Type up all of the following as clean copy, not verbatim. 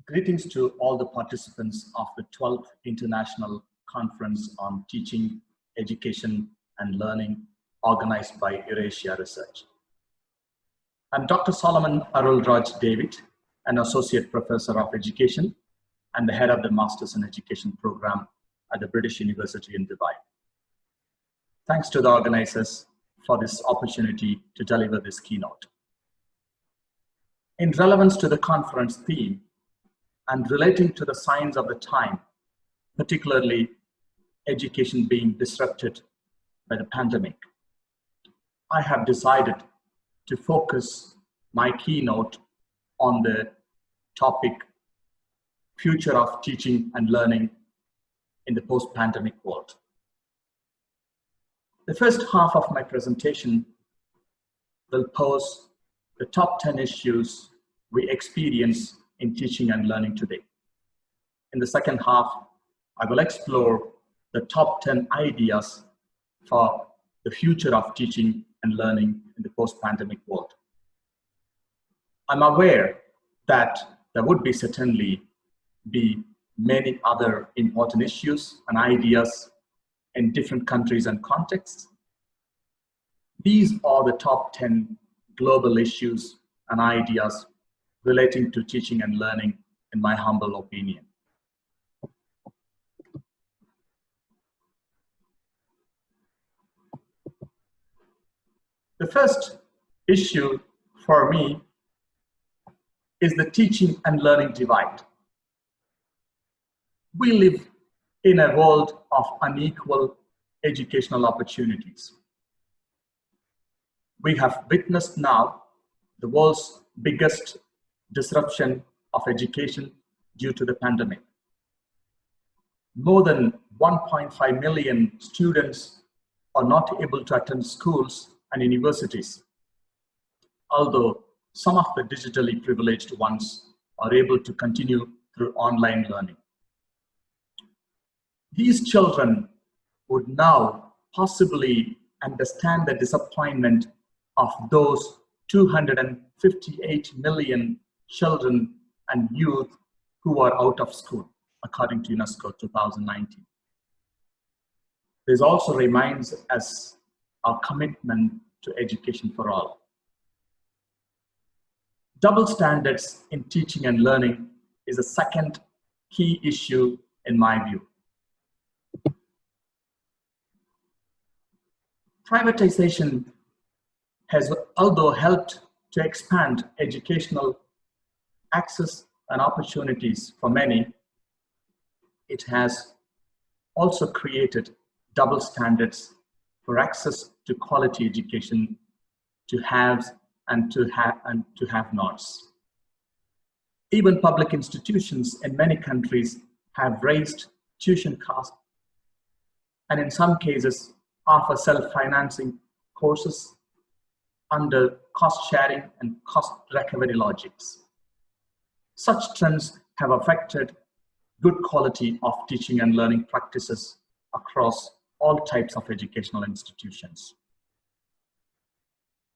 Greetings to all the participants of the 12th International Conference on Teaching, Education and Learning organized by Eurasia Research. I'm Dr. Solomon Arulraj David, an Associate Professor of Education and the head of the Masters in Education program at the British University in Dubai. Thanks to the organizers for this opportunity to deliver this keynote. In relevance to the conference theme, and relating to the signs of the time, particularly education being disrupted by the pandemic, I have decided to focus my keynote on the topic, future of teaching and learning in the post-pandemic world. The first half of my presentation will pose the top 10 issues we experience in teaching and learning today. In the second half, I will explore the top 10 ideas for the future of teaching and learning in the post-pandemic world. I'm aware that there would certainly be many other important issues and ideas in different countries and contexts. These are the top 10 global issues and ideas relating to teaching and learning, in my humble opinion. The first issue for me is the teaching and learning divide. We live in a world of unequal educational opportunities. We have witnessed now the world's biggest disruption of education due to the pandemic. More than 1.5 million students are not able to attend schools and universities, although some of the digitally privileged ones are able to continue through online learning. These children would now possibly understand the disappointment of those 258 million children and youth who are out of school, according to UNESCO 2019. This also reminds us our commitment to education for all. Double standards in teaching and learning is a second key issue in my view. Privatization has although helped to expand educational access and opportunities for many, it has also created double standards for access to quality education to haves and to have-nots. Even public institutions in many countries have raised tuition costs and in some cases offer self-financing courses under cost-sharing and cost recovery logics. Such trends have affected good quality of teaching and learning practices across all types of educational institutions.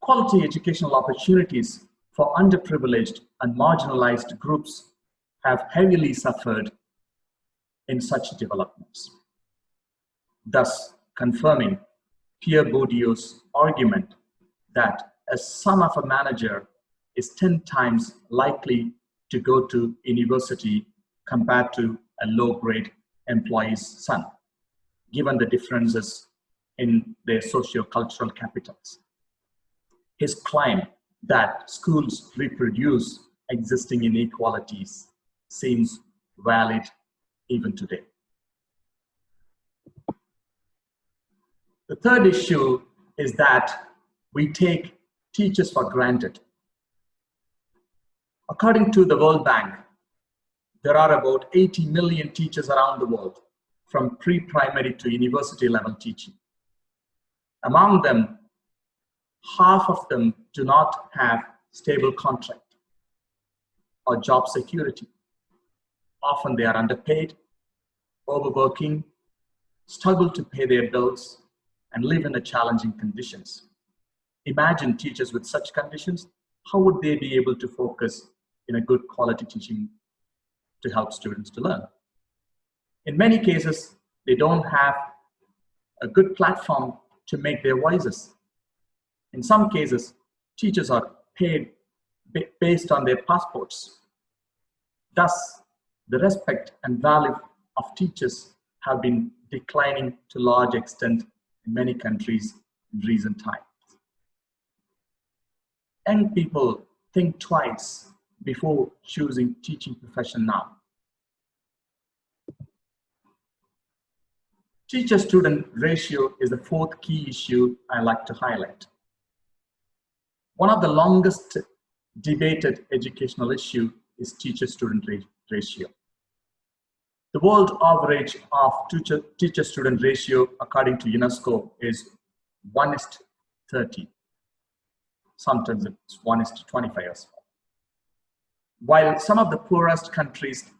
Quality educational opportunities for underprivileged and marginalized groups have heavily suffered in such developments, thus confirming Pierre Bourdieu's argument that a son of a manager is 10 times likely to go to university compared to a low-grade employee's son, given the differences in their socio-cultural capitals. His claim that schools reproduce existing inequalities seems valid even today. The third issue is that we take teachers for granted. According to the World Bank, there are about 80 million teachers around the world, from pre-primary to university level teaching. Among them, half of them do not have stable contract or job security. Often they are underpaid, overworking, struggle to pay their bills, and live in challenging conditions. Imagine teachers with such conditions, how would they be able to focus in a good quality teaching to help students to learn. In many cases, they don't have a good platform to make their voices. In some cases, teachers are paid based on their passports. Thus, the respect and value of teachers have been declining to a large extent in many countries in recent times. Young people think twice before choosing teaching profession now. Teacher-student ratio is the fourth key issue I like to highlight. One of the longest debated educational issue is teacher-student ratio. The world average of teacher-student ratio, according to UNESCO, is 1:30. Sometimes it's 1:25 as well. While some of the poorest countries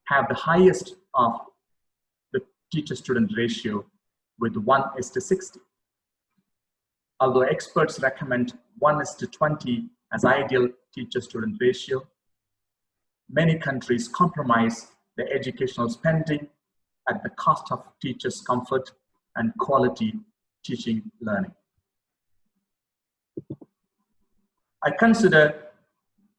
have the highest of the teacher-student ratio with 1:60. Although experts recommend 1:20 as ideal teacher-student ratio, many countries compromise the educational spending at the cost of teachers' comfort and quality teaching learning. I consider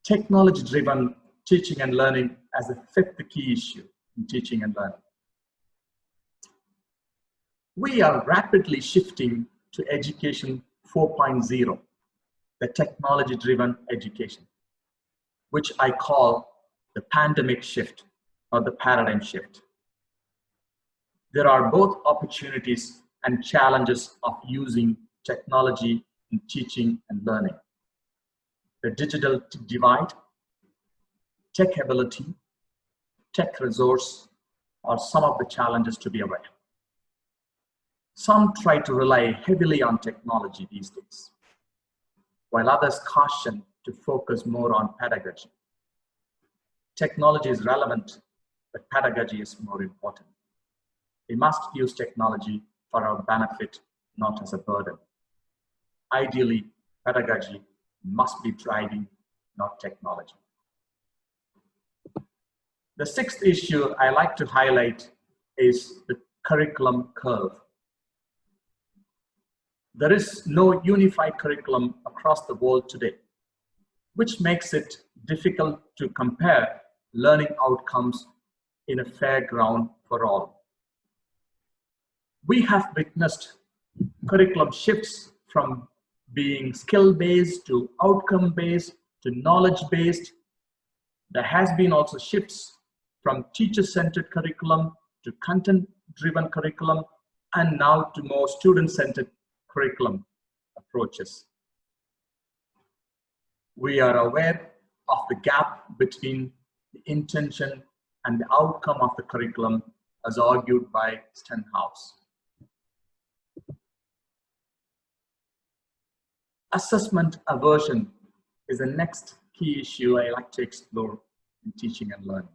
technology-driven teaching and learning as the fifth key issue in teaching and learning. We are rapidly shifting to education 4.0, the technology-driven education, which I call the pandemic shift or the paradigm shift. There are both opportunities and challenges of using technology in teaching and learning. The digital divide, tech ability, tech resource are some of the challenges to be aware. Some try to rely heavily on technology these days, while others caution to focus more on pedagogy. Technology is relevant, but pedagogy is more important. We must use technology for our benefit, not as a burden. Ideally, pedagogy must be driving, not technology. The sixth issue I like to highlight is the curriculum curve. There is no unified curriculum across the world today, which makes it difficult to compare learning outcomes in a fair ground for all. We have witnessed curriculum shifts from being skill-based to outcome-based to knowledge-based. There has been also shifts from teacher-centered curriculum to content-driven curriculum, and now to more student-centered curriculum approaches. We are aware of the gap between the intention and the outcome of the curriculum as argued by Stenhouse. Assessment aversion is the next key issue I like to explore in teaching and learning.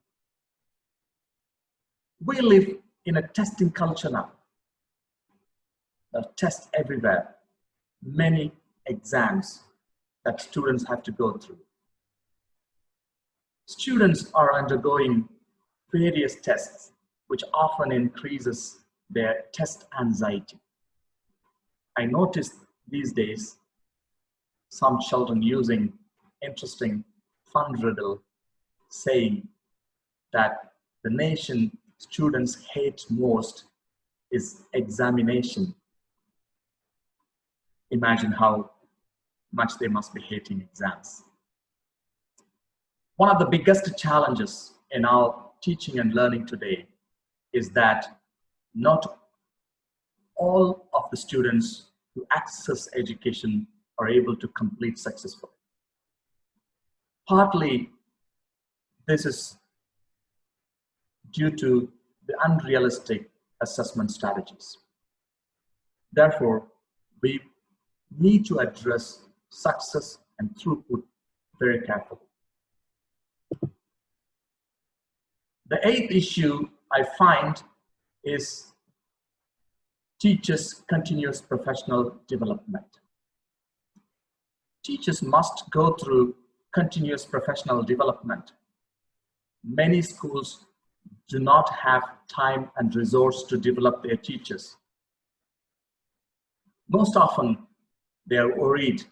We live in a testing culture now. There are tests everywhere, many exams that students have to go through. Students are undergoing various tests, which often increases their test anxiety. I noticed these days some children using interesting fun riddle saying that the nation students hate most is examination. Imagine how much they must be hating exams. One of the biggest challenges in our teaching and learning today is that not all of the students who access education are able to complete successfully. Partly, this is due to the unrealistic assessment strategies. Therefore, we need to address success and throughput very carefully. The eighth issue I find is teachers' continuous professional development. Teachers must go through continuous professional development. many schools do not have time and resource to develop their teachers. Most often, they are worried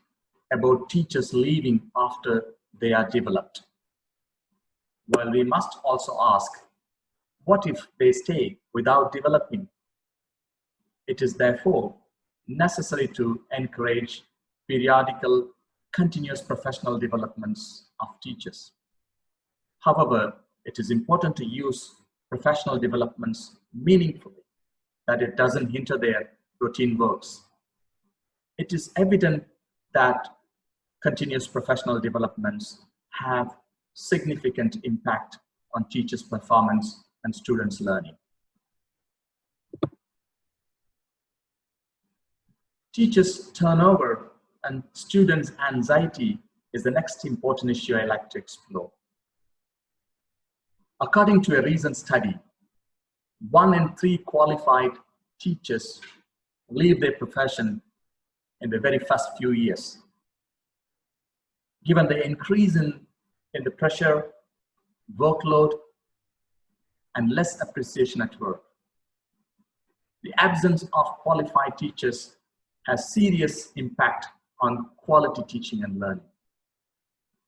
about teachers leaving after they are developed. While we must also ask, what if they stay without developing? It is therefore necessary to encourage periodical, continuous professional developments of teachers. However, it is important to use professional developments meaningfully, that it doesn't hinder their routine works. It is evident that continuous professional developments have significant impact on teachers' performance and students' learning. Teachers' turnover and students' anxiety is the next important issue I like to explore. According to a recent study, 1 in 3 qualified teachers leave their profession in the very first few years. Given the increase in the pressure, workload, and less appreciation at work, the absence of qualified teachers has serious impact on quality teaching and learning.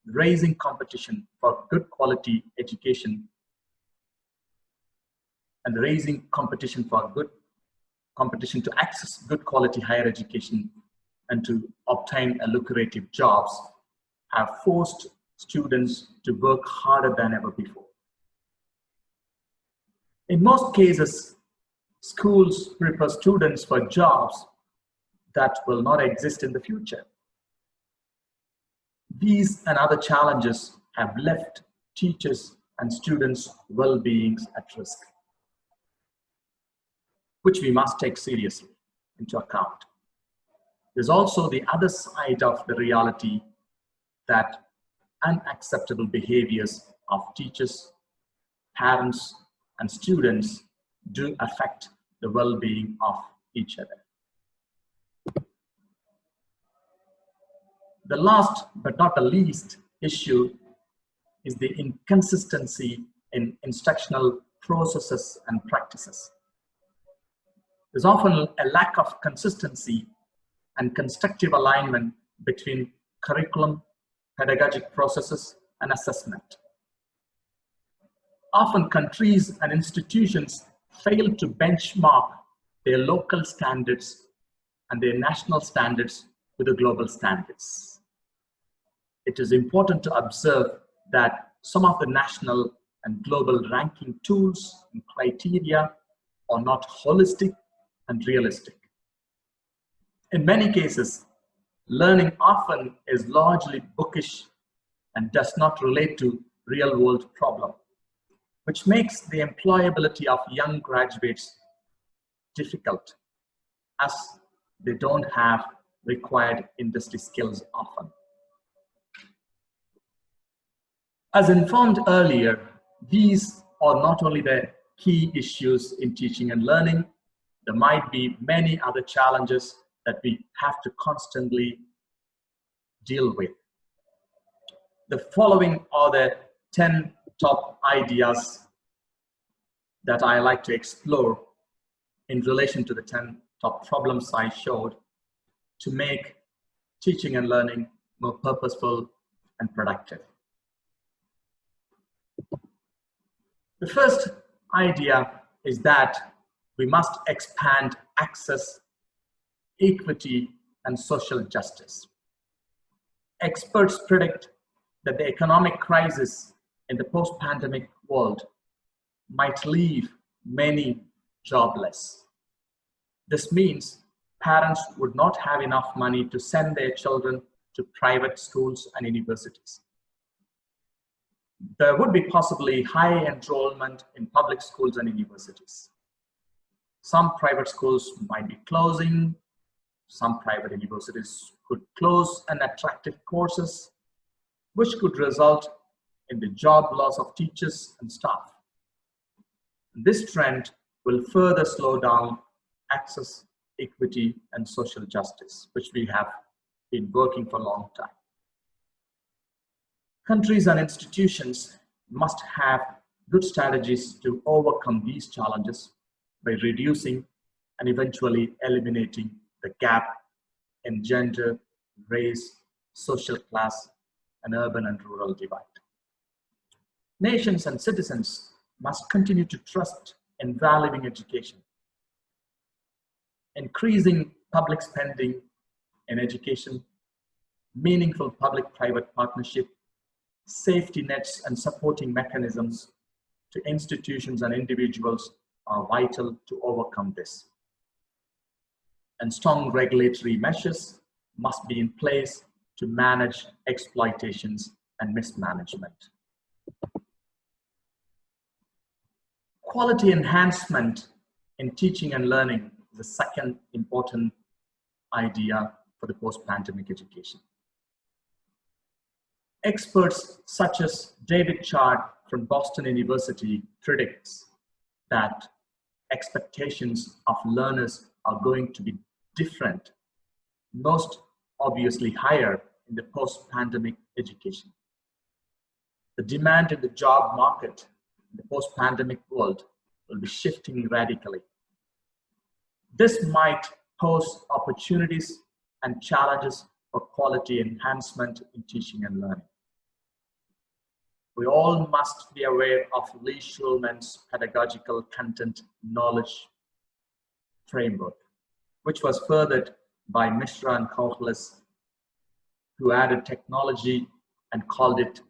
Raising competition for good quality education and raising competition to access good quality higher education and to obtain a lucrative jobs have forced students to work harder than ever before. In most cases, schools prepare students for jobs that will not exist in the future. These and other challenges have left teachers and students' well-being at risk, which we must take seriously into account. There's also the other side of the reality that unacceptable behaviors of teachers, parents, and students do affect the well-being of each other. The last but not the least issue is the inconsistency in instructional processes and practices. There's often a lack of consistency and constructive alignment between curriculum, pedagogic processes, and assessment. Often countries and institutions fail to benchmark their local standards and their national standards with the global standards. It is important to observe that some of the national and global ranking tools and criteria are not holistic and realistic. In many cases, learning often is largely bookish and does not relate to real-world problems, which makes the employability of young graduates difficult, as they don't have required industry skills often. As informed earlier, these are not only the key issues in teaching and learning. There might be many other challenges that we have to constantly deal with. The following are the 10 top ideas that I like to explore in relation to the 10 top problems I showed to make teaching and learning more purposeful and productive. The first idea is that we must expand access, equity, and social justice. Experts predict that the economic crisis in the post-pandemic world might leave many jobless. This means parents would not have enough money to send their children to private schools and universities. There would be possibly high enrollment in public schools and universities. Some private schools might be closing. Some private universities could close unattractive courses, which could result in the job loss of teachers and staff. This trend will further slow down access, equity, and social justice, which we have been working for a long time. Countries and institutions must have good strategies to overcome these challenges by reducing and eventually eliminating the gap in gender, race, social class, and urban and rural divide. Nations and citizens must continue to trust in valuing education. Increasing public spending in education, meaningful public-private partnership, safety nets and supporting mechanisms to institutions and individuals are vital to overcome this. And strong regulatory measures must be in place to manage exploitations and mismanagement. Quality enhancement in teaching and learning is the second important idea for the post-pandemic education. Experts such as David from Boston University predicts that expectations of learners are going to be different, most obviously higher in the post-pandemic education. The demand in the job market in the post-pandemic world will be shifting radically. This might pose opportunities and challenges for quality enhancement in teaching and learning. We all must be aware of Lee Shulman's pedagogical content knowledge framework, which was furthered by Mishra and Kauhalas, who added technology and called it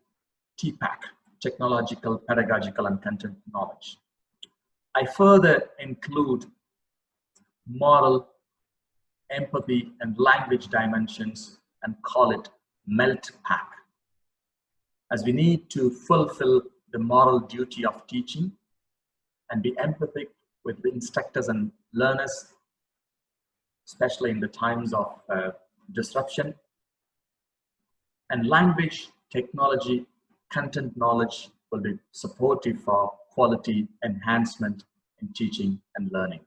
TPAC, technological, pedagogical, and content knowledge. I further include moral, empathy, and language dimensions and call it MELT-PAC, as we need to fulfill the moral duty of teaching and be empathic with the instructors and learners, especially in the times of disruption. And language, technology, content knowledge will be supportive for quality enhancement in teaching and learning.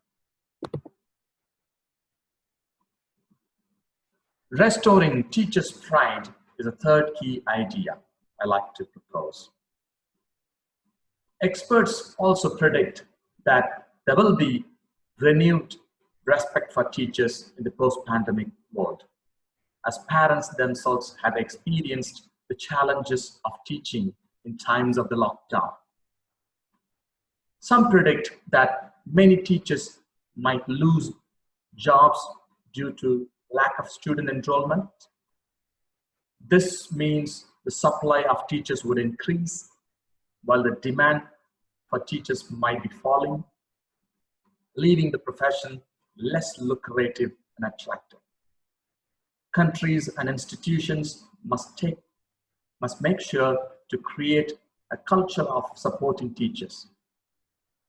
Restoring teachers' pride is a third key idea I like to propose. Experts also predict that there will be renewed respect for teachers in the post-pandemic world, as parents themselves have experienced the challenges of teaching in times of the lockdown. Some predict that many teachers might lose jobs due to lack of student enrollment. This means the supply of teachers would increase while the demand for teachers might be falling, leaving the profession less lucrative and attractive. Countries and institutions must make sure to create a culture of supporting teachers,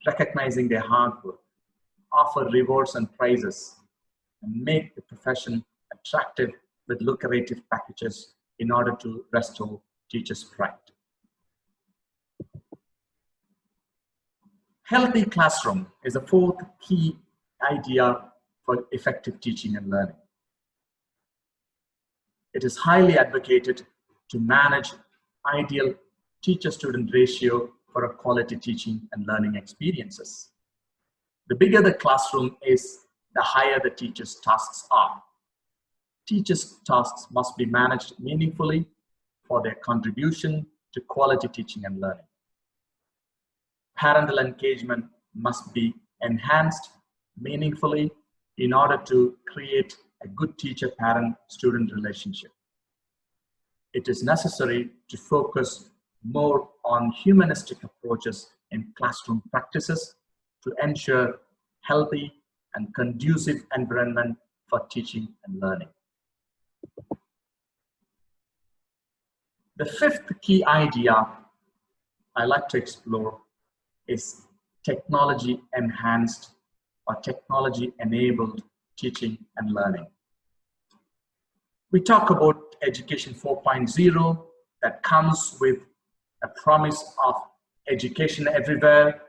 recognizing their hard work, offer rewards and prizes, and make the profession attractive with lucrative packages in order to restore teachers' pride. Healthy classroom is a fourth key idea for effective teaching and learning. It is highly advocated to manage ideal teacher-student ratio for a quality teaching and learning experiences. The bigger the classroom is, the higher the teacher's tasks are. Teachers' tasks must be managed meaningfully for their contribution to quality teaching and learning. Parental engagement must be enhanced meaningfully in order to create a good teacher-parent-student relationship. It is necessary to focus more on humanistic approaches in classroom practices to ensure healthy and conducive environment for teaching and learning. The fifth key idea I like to explore is technology enhanced or technology enabled teaching and learning. We talk about Education 4.0 that comes with a promise of education everywhere,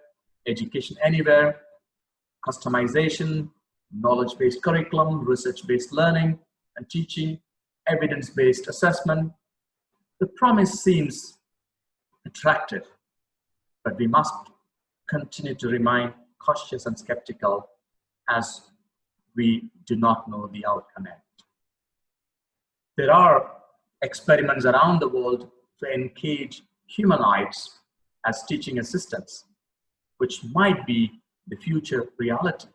education anywhere, customization, knowledge-based curriculum, research-based learning and teaching, evidence-based assessment. The promise seems attractive, but we must continue to remain cautious and skeptical as we do not know the outcome yet. There are experiments around the world to engage humanoids as teaching assistants, which might be the future reality.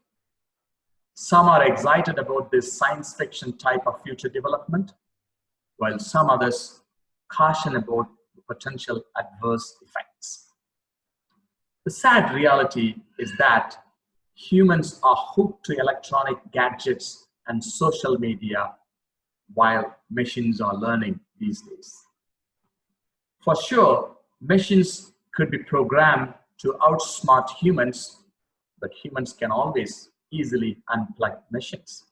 Some are excited about this science fiction type of future development, while some others caution about the potential adverse effects. The sad reality is that humans are hooked to electronic gadgets and social media while machines are learning these days. For sure, machines could be programmed to outsmart humans, but humans can always easily unplug machines.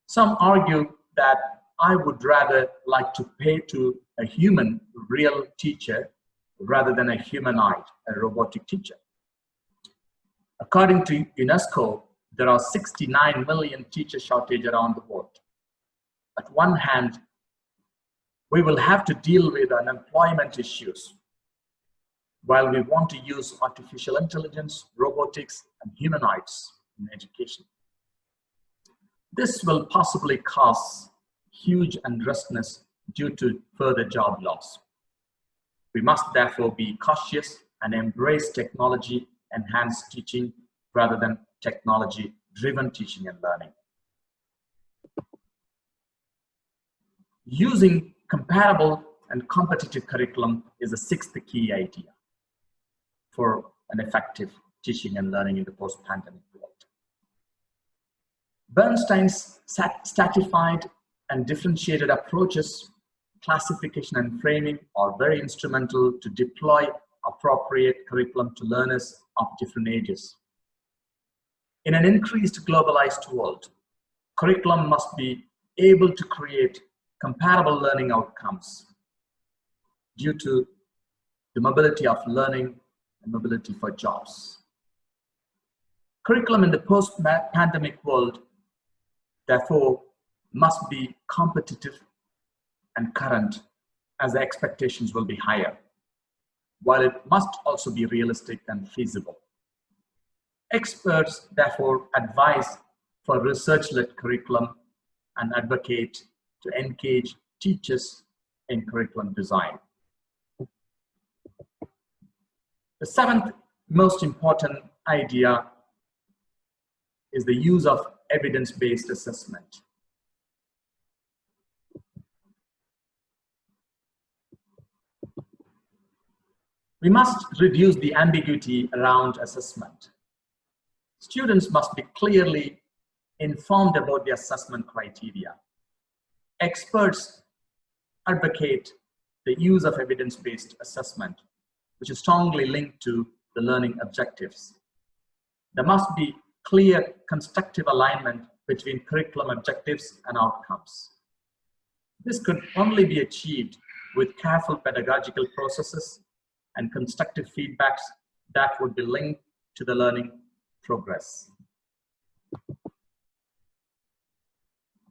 Some argue that I would rather like to pay to a human real teacher rather than a humanoid, a robotic teacher. According to UNESCO, there are 69 million teacher shortage around the world. At one hand, we will have to deal with unemployment issues, while we want to use artificial intelligence, robotics, and humanoids in education. This will possibly cause huge unrestness due to further job loss. We must therefore be cautious and embrace technology-enhanced teaching rather than technology-driven teaching and learning. Using comparable and competitive curriculum is the sixth key idea for an effective teaching and learning in the post-pandemic world. Bernstein's stratified and differentiated approaches, classification and framing are very instrumental to deploy appropriate curriculum to learners of different ages. In an increased globalized world, curriculum must be able to create comparable learning outcomes due to the mobility of learning and mobility for jobs. Curriculum in the post-pandemic world, therefore, must be competitive and current, as the expectations will be higher, while it must also be realistic and feasible. Experts, therefore, advise for research-led curriculum and advocate to engage teachers in curriculum design. The seventh most important idea is the use of evidence-based assessment. We must reduce the ambiguity around assessment. Students must be clearly informed about the assessment criteria. Experts advocate the use of evidence-based assessment, which is strongly linked to the learning objectives. There must be clear constructive alignment between curriculum objectives and outcomes. This could only be achieved with careful pedagogical processes and constructive feedbacks that would be linked to the learning progress.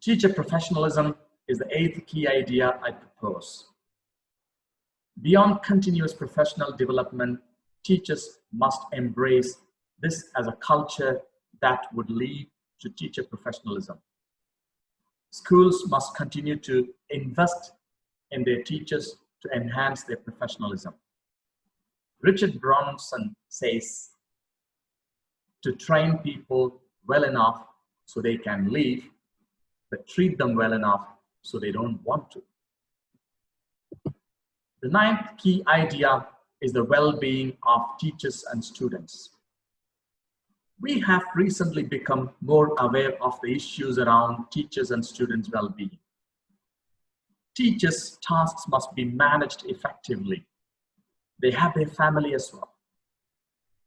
Teacher professionalism is the eighth key idea I propose. Beyond continuous professional development, teachers must embrace this as a culture that would lead to teacher professionalism. Schools must continue to invest in their teachers to enhance their professionalism. Richard Branson says, to train people well enough so they can leave, but treat them well enough so they don't want to. The ninth key idea is the well-being of teachers and students. We have recently become more aware of the issues around teachers and students' well-being. Teachers' tasks must be managed effectively. They have their family as well.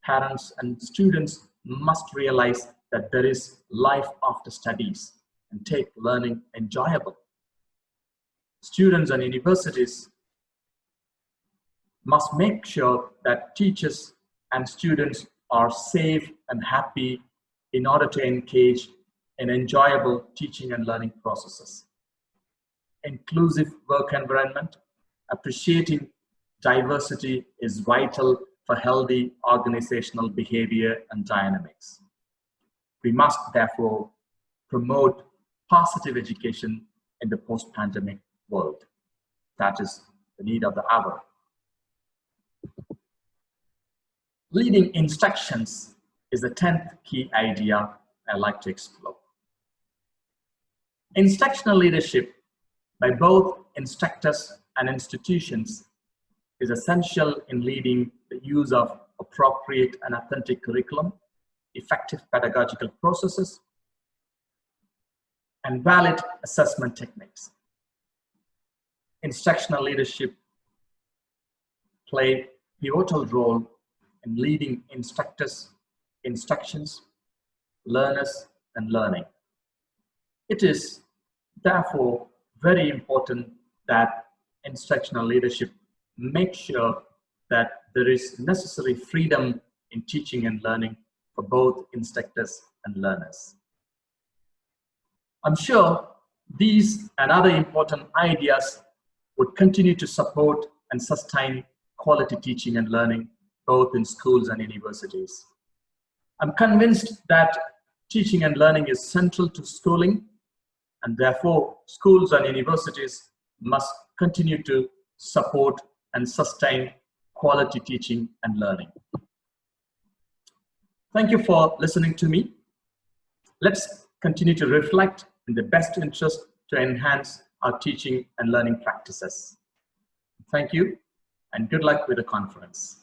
Parents and students must realize that there is life after studies and take learning enjoyable. Students and universities must make sure that teachers and students are safe and happy in order to engage in enjoyable teaching and learning processes. Inclusive work environment, appreciating diversity is vital for healthy organizational behavior and dynamics. We must therefore promote positive education in the post-pandemic world. That is the need of the hour. Leading instructions is the 10th key idea I'd like to explore. Instructional leadership by both instructors and institutions is essential in leading the use of appropriate and authentic curriculum, effective pedagogical processes, and valid assessment techniques. Instructional leadership play a pivotal role in leading instructors, instructions, learners, and learning. It is therefore very important that instructional leadership make sure that there is necessary freedom in teaching and learning for both instructors and learners. I'm sure these and other important ideas would continue to support and sustain quality teaching and learning both in schools and universities. I'm convinced that teaching and learning is central to schooling, and therefore schools and universities must continue to support and sustain quality teaching and learning. Thank you for listening to me. Let's continue to reflect in the best interest to enhance our teaching and learning practices. Thank you, and good luck with the conference.